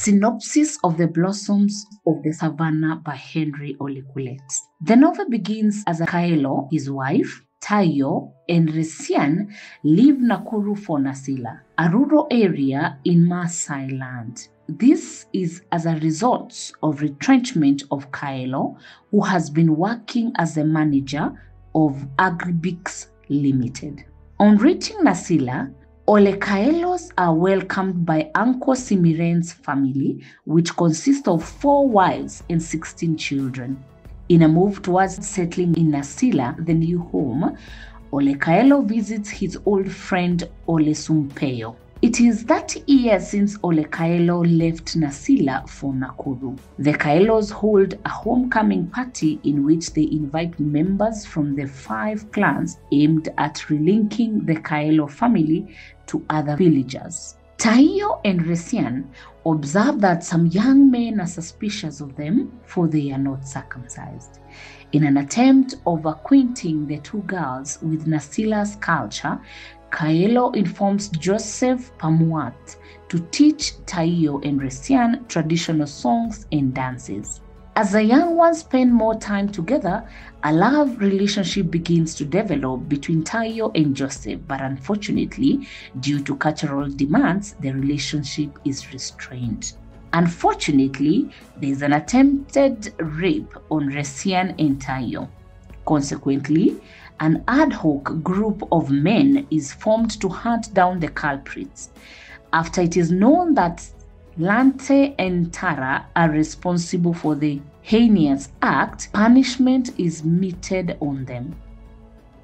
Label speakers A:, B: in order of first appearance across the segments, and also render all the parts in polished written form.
A: Synopsis of the Blossoms of the Savannah by Henry Olikulet. The novel begins as Kaelo, his wife, Tayo, and Resian leave Nakuru for Nasila, a rural area in Maasai land. This is as a result of retrenchment of Kaelo, who has been working as the manager of Agribix Limited. On reaching Nasila, Ole Kaelos are welcomed by Uncle Simiren's family, which consists of 4 wives and 16 children. In a move towards settling in Nasila, the new home, Ole Kaelo visits his old friend Ole Sumpeyo. It is 30 years since Ole Kaelo left Nasila for Nakuru. The Kaelos hold a homecoming party in which they invite members from the 5 clans aimed at relinking the Kaelo family to other villagers. Tayo and Resian observe that some young men are suspicious of them, for they are not circumcised. In an attempt of acquainting the 2 girls with Nasila's culture, Kaelo informs Joseph Pamuat to teach Tayo and Resian traditional songs and dances. As the young ones spend more time together, a love relationship begins to develop between Tayo and Joseph, but unfortunately, due to cultural demands, the relationship is restrained. Unfortunately, there is an attempted rape on Resian and Tayo. Consequently, an ad hoc group of men is formed to hunt down the culprits. After it is known that Lante and Tara are responsible for the heinous act, punishment is meted on them.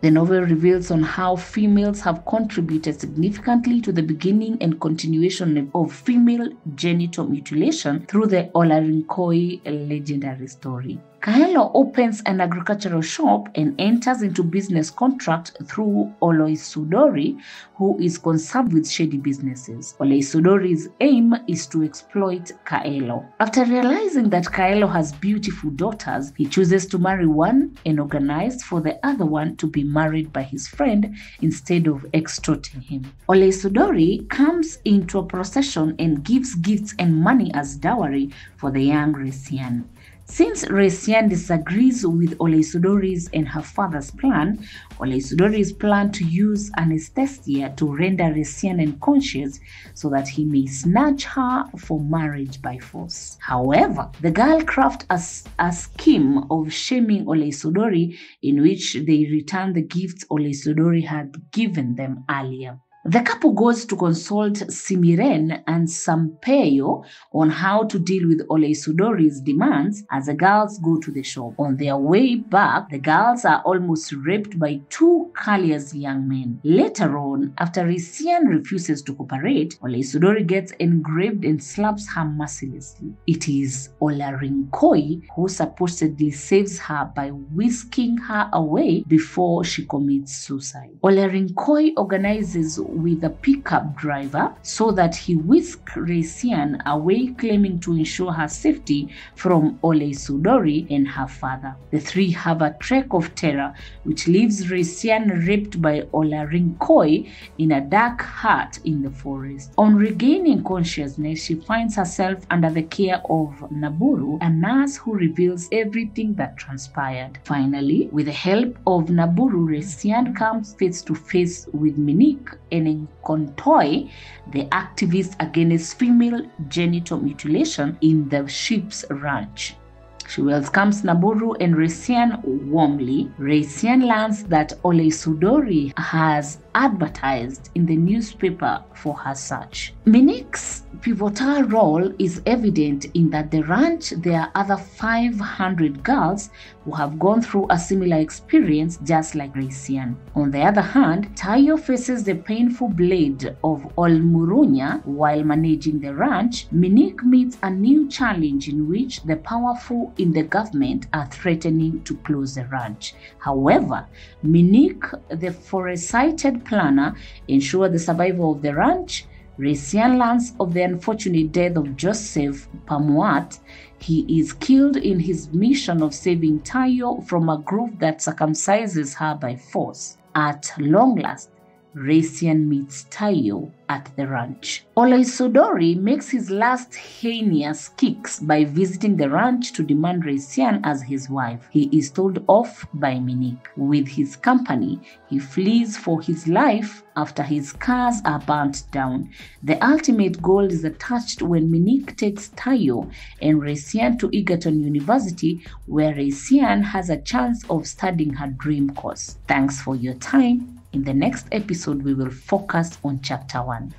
A: The novel reveals on how females have contributed significantly to the beginning and continuation of female genital mutilation through the Olarinkoi legendary story. Kaelo opens an agricultural shop and enters into business contract through Oloisudori, who is concerned with shady businesses. Oloisudori's aim is to exploit Kaelo. After realizing that Kaelo has beautiful daughters, he chooses to marry one and organize for the other one to be married by his friend instead of extorting him. Oloisudori comes into a procession and gives gifts and money as dowry for the young Resian. Since Resian disagrees with Oloisudori's and her father's plan, Oloisudori's plan to use anesthesia to render Resian unconscious so that he may snatch her for marriage by force. However, the girl crafts a scheme of shaming Oloisudori in which they return the gifts Oloisudori had given them earlier. The couple goes to consult Simiren and Sampeyo on how to deal with Oloisudori's demands as the girls go to the shop. On their way back, the girls are almost raped by 2 Kalia's young men. Later on, after Resian refuses to cooperate, Oloisudori gets engraved and slaps her mercilessly. It is Olarinkoi who supposedly saves her by whisking her away before she commits suicide. Olarinkoi organizes with a pickup driver so that he whisks Resian away, claiming to ensure her safety from Oloisudori and her father. The 3 have a trek of terror, which leaves Resian raped by Olarinkoi in a dark hut in the forest. On regaining consciousness, she finds herself under the care of Naburu, a nurse who reveals everything that transpired. Finally, with the help of Naburu, Resian comes face to face with Minik and Kontoi, the activist against female genital mutilation in the sheep's ranch. She welcomes Naburu and Resian warmly. Resian learns that Oloisudori has advertised in the newspaper for her search. Minik's pivotal role is evident in that the ranch there are other 500 girls who have gone through a similar experience just like Resian. On the other hand, Tayo faces the painful blade of Olmurunya while managing the ranch. Minik meets a new challenge in which the powerful in the government are threatening to close the ranch. However, Minik, the foresighted planner, ensures the survival of the ranch. Resian learns of the unfortunate death of Joseph Pamuat. He is killed in his mission of saving Tayo from a group that circumcises her by force. At long last, Raisian meets Tayo at the ranch. Oloisodori makes his last heinous kicks by visiting the ranch to demand Raisian as his wife. He is told off by Minik. With his company, he flees for his life after his cars are burnt down. The ultimate goal is attached when Minik takes Tayo and Raisian to Egerton University, where Raisian has a chance of studying her dream course. Thanks for your time. In the next episode, we will focus on Chapter 1.